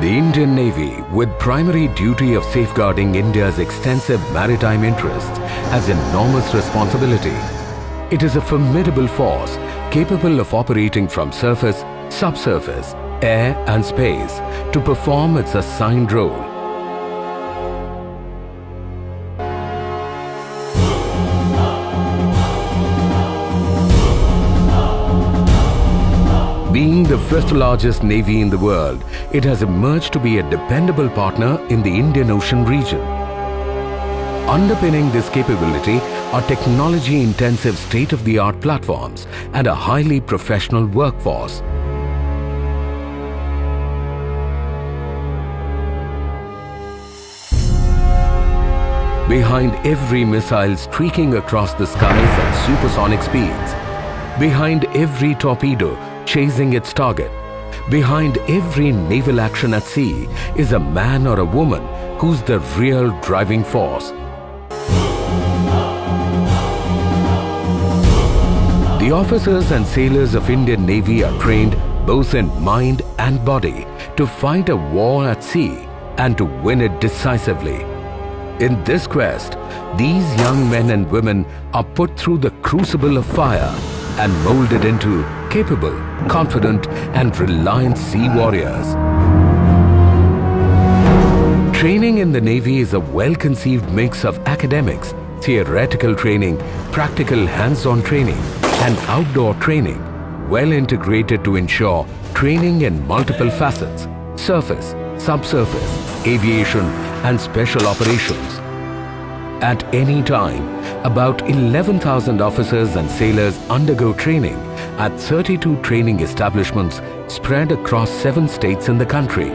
The Indian Navy, with primary duty of safeguarding India's extensive maritime interests, has enormous responsibility. It is a formidable force capable of operating from surface, subsurface, air and space to perform its assigned role. Being the fifth largest navy in the world, it has emerged to be a dependable partner in the Indian Ocean region. Underpinning this capability are technology-intensive state-of-the-art platforms and a highly professional workforce. Behind every missile streaking across the skies at supersonic speeds, behind every torpedo chasing its target, behind every naval action at sea is a man or a woman who's the real driving force. The officers and sailors of Indian Navy are trained both in mind and body to fight a war at sea and to win it decisively. In this quest, these young men and women are put through the crucible of fire and molded into capable, confident and reliant sea warriors. Training in the Navy is a well-conceived mix of academics, theoretical training, practical hands-on training and outdoor training, well integrated to ensure training in multiple facets: surface, subsurface, aviation and special operations. At any time, about 11,000 officers and sailors undergo training at 32 training establishments spread across 7 states in the country.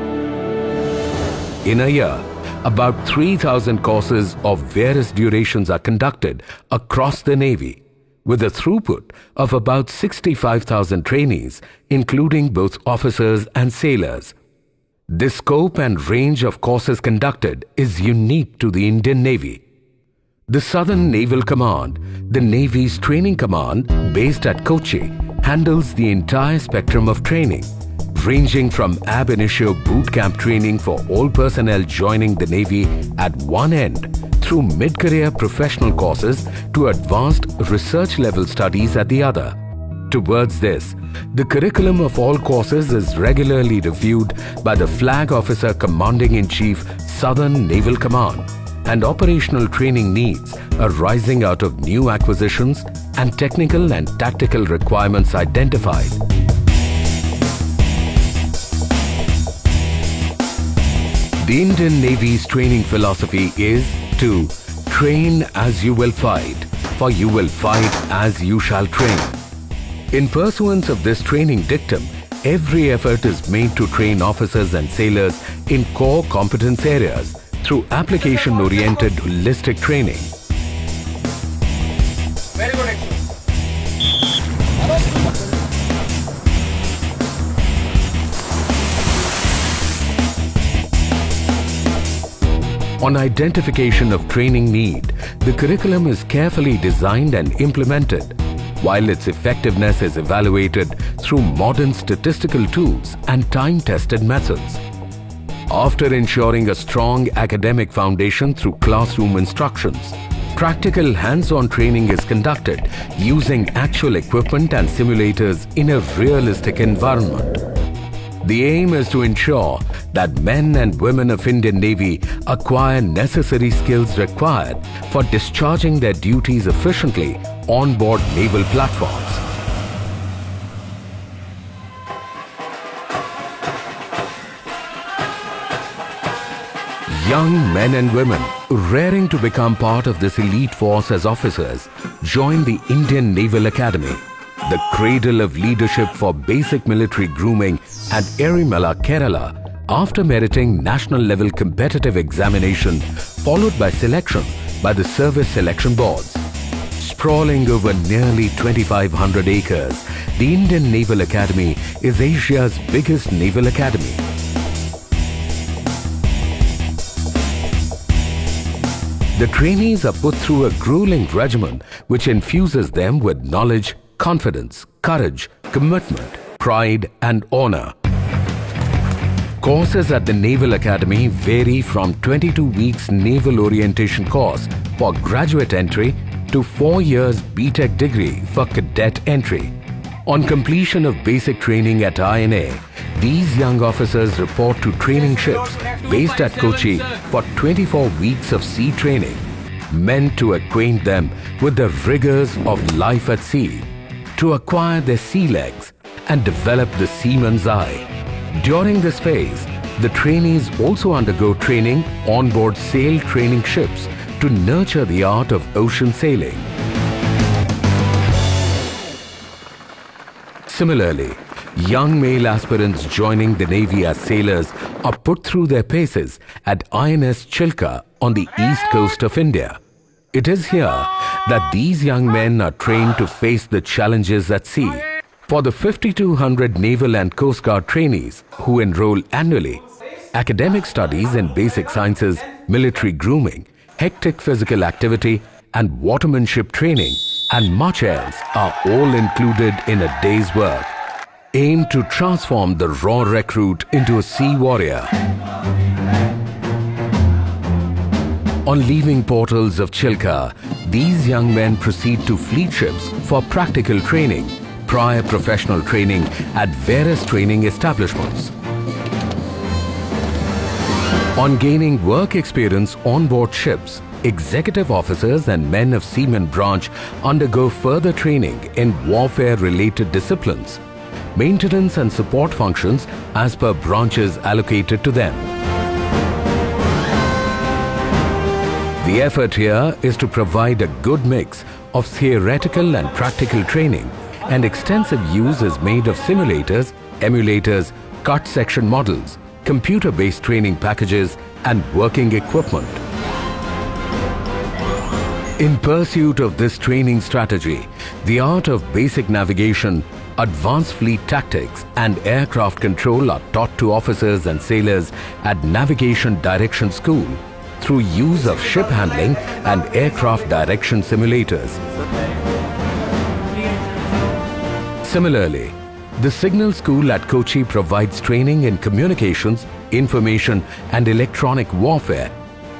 In a year, about 3,000 courses of various durations are conducted across the Navy, with a throughput of about 65,000 trainees, including both officers and sailors. The scope and range of courses conducted is unique to the Indian Navy. The Southern Naval Command, the Navy's training command based at Kochi, handles the entire spectrum of training, ranging from ab initio boot camp training for all personnel joining the Navy at one end through mid-career professional courses to advanced research-level studies at the other. Towards this, the curriculum of all courses is regularly reviewed by the Flag Officer Commanding-in-Chief, Southern Naval Command, and operational training needs arising out of new acquisitions and technical and tactical requirements identified. The Indian Navy's training philosophy is to train as you will fight, for you will fight as you shall train. In pursuance of this training dictum, every effort is made to train officers and sailors in core competence areas through application-oriented holistic training. Very good. On identification of training need, the curriculum is carefully designed and implemented, while its effectiveness is evaluated through modern statistical tools and time-tested methods. After ensuring a strong academic foundation through classroom instructions, practical hands-on training is conducted using actual equipment and simulators in a realistic environment. The aim is to ensure that men and women of Indian Navy acquire necessary skills required for discharging their duties efficiently on board naval platforms. Young men and women raring to become part of this elite force as officers join the Indian Naval Academy, the cradle of leadership for basic military grooming at Ezhimala, Kerala, after meriting national level competitive examination followed by selection by the service selection boards. Sprawling over nearly 2,500 acres, the Indian Naval Academy is Asia's biggest naval academy. The trainees are put through a grueling regimen which infuses them with knowledge, confidence, courage, commitment, pride and honor. Courses at the Naval Academy vary from 22 weeks Naval Orientation course for graduate entry to 4 years BTech degree for cadet entry. On completion of basic training at INA, these young officers report to training ships based at Kochi for 24 weeks of sea training, meant to acquaint them with the rigors of life at sea, to acquire their sea legs and develop the seaman's eye. During this phase, the trainees also undergo training on board sail training ships to nurture the art of ocean sailing. Similarly, young male aspirants joining the Navy as sailors are put through their paces at INS Chilka on the east coast of India. It is here that these young men are trained to face the challenges at sea. For the 5,200 Naval and Coast Guard trainees who enroll annually, academic studies in basic sciences, military grooming, hectic physical activity and watermanship training and much else are all included in a day's work, aimed to transform the raw recruit into a sea warrior. On leaving portals of Chilka, these young men proceed to fleet ships for practical training, prior professional training at various training establishments. On gaining work experience on board ships, executive officers and men of Seaman branch undergo further training in warfare-related disciplines, maintenance and support functions as per branches allocated to them. The effort here is to provide a good mix of theoretical and practical training, and extensive use is made of simulators, emulators, cut section models, computer-based training packages and working equipment. In pursuit of this training strategy, the art of basic navigation, advanced fleet tactics and aircraft control are taught to officers and sailors at Navigation Direction School through use of ship handling and aircraft direction simulators. Similarly, the Signal School at Kochi provides training in communications, information and electronic warfare,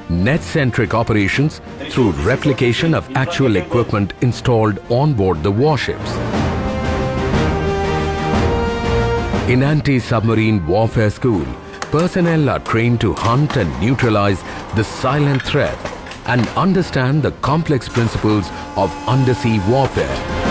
net-centric operations through replication of actual equipment installed on board the warships. In anti-submarine warfare school, personnel are trained to hunt and neutralize the silent threat and understand the complex principles of undersea warfare.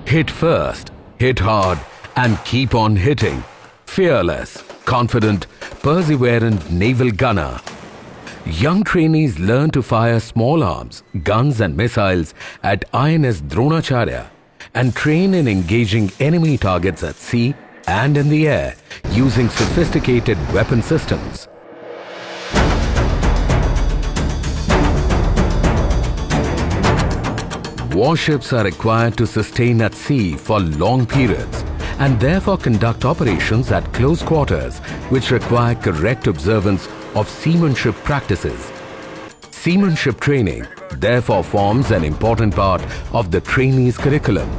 Hit first, hit hard and keep on hitting. Fearless, confident, perseverant naval gunner. Young trainees learn to fire small arms, guns and missiles at INS Dronacharya and train in engaging enemy targets at sea and in the air using sophisticated weapon systems. Warships are required to sustain at sea for long periods and therefore conduct operations at close quarters, which require correct observance of seamanship practices. Seamanship training therefore forms an important part of the trainees' curriculum.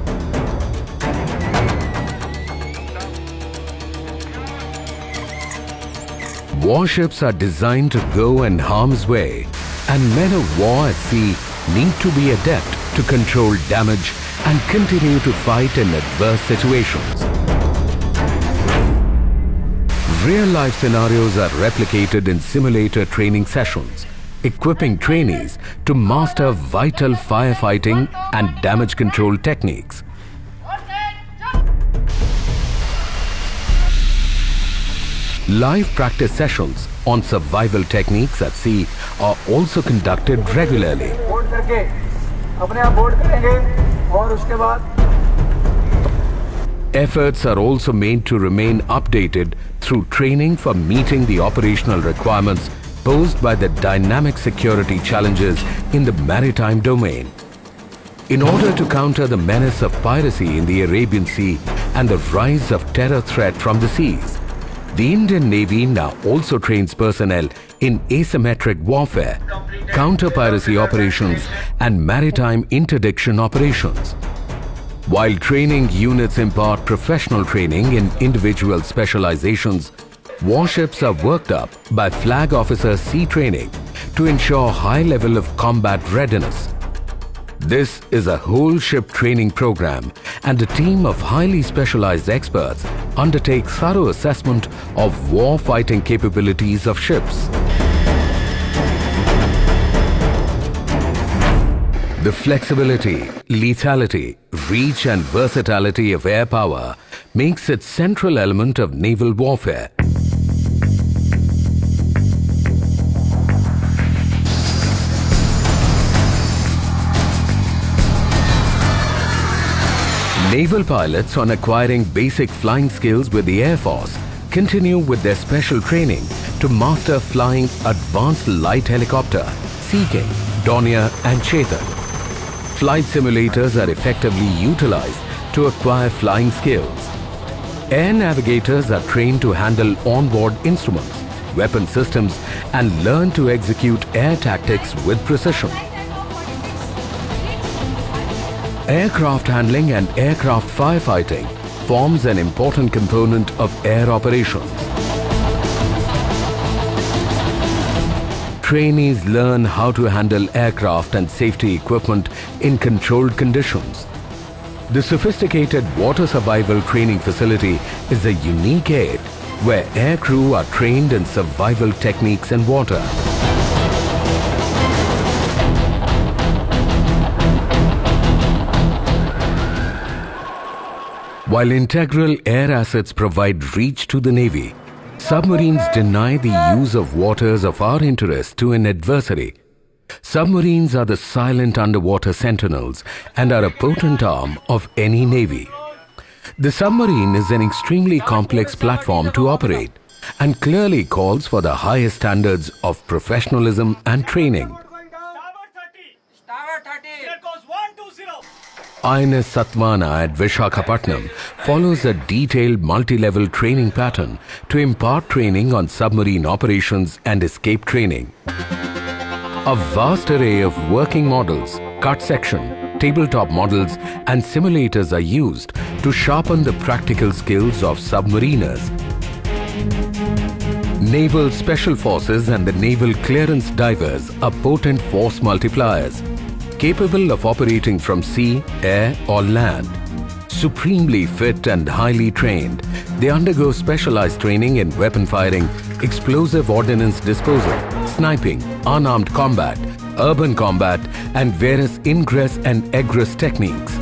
Warships are designed to go in harm's way, and men of war at sea need to be adept to control damage and continue to fight in adverse situations. Real-life scenarios are replicated in simulator training sessions, equipping trainees to master vital firefighting and damage control techniques. Live practice sessions on survival techniques at sea are also conducted regularly. Efforts are also made to remain updated through training for meeting the operational requirements posed by the dynamic security challenges in the maritime domain. In order to counter the menace of piracy in the Arabian Sea and the rise of terror threat from the seas, the Indian Navy now also trains personnel in asymmetric warfare counter-piracy operations and maritime interdiction operations. While training units impart professional training in individual specializations, warships are worked up by Flag Officer Sea Training to ensure high level of combat readiness. This is a whole ship training program, and a team of highly specialized experts undertake thorough assessment of war fighting capabilities of ships. The flexibility, lethality, reach and versatility of air power makes it central element of naval warfare. Naval pilots, on acquiring basic flying skills with the Air Force, continue with their special training to master flying advanced light helicopter, Sea King, Dornier and Chetak. Flight simulators are effectively utilized to acquire flying skills. Air navigators are trained to handle onboard instruments, weapon systems and learn to execute air tactics with precision. Aircraft handling and aircraft firefighting forms an important component of air operations. Trainees learn how to handle aircraft and safety equipment in controlled conditions. The sophisticated water survival training facility is a unique aid where aircrew are trained in survival techniques in water. While integral air assets provide reach to the Navy, submarines deny the use of waters of our interest to an adversary. Submarines are the silent underwater sentinels and are a potent arm of any navy. The submarine is an extremely complex platform to operate and clearly calls for the highest standards of professionalism and training. INS Satavahana at Visakhapatnam follows a detailed multi-level training pattern to impart training on submarine operations and escape training. A vast array of working models, cut section, tabletop models and simulators are used to sharpen the practical skills of submariners. Naval Special Forces and the Naval Clearance Divers are potent force multipliers, capable of operating from sea, air or land. Supremely fit and highly trained, they undergo specialized training in weapon firing, explosive ordnance disposal, sniping, unarmed combat, urban combat and various ingress and egress techniques.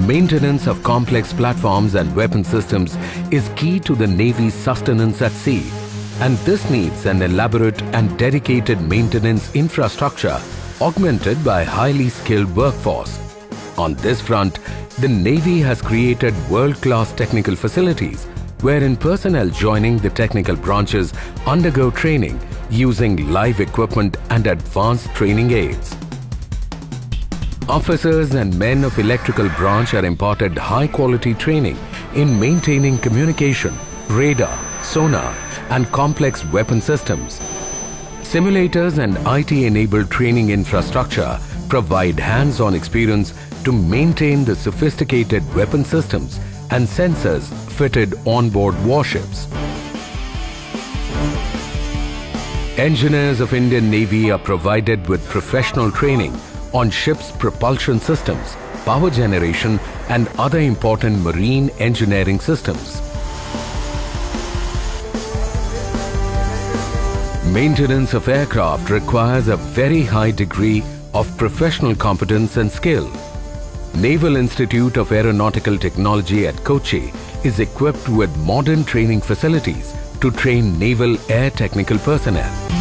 Maintenance of complex platforms and weapon systems is key to the Navy's sustenance at sea, and this needs an elaborate and dedicated maintenance infrastructure augmented by highly skilled workforce. On this front, the Navy has created world-class technical facilities wherein personnel joining the technical branches undergo training using live equipment and advanced training aids. Officers and men of electrical branch are imparted high-quality training in maintaining communication, radar, sonar and complex weapon systems. Simulators and IT-enabled training infrastructure provide hands-on experience to maintain the sophisticated weapon systems and sensors fitted on-board warships. Engineers of Indian Navy are provided with professional training on ships' propulsion systems, power generation and other important marine engineering systems. Maintenance of aircraft requires a very high degree of professional competence and skill. Naval Institute of Aeronautical Technology at Kochi is equipped with modern training facilities to train naval air technical personnel.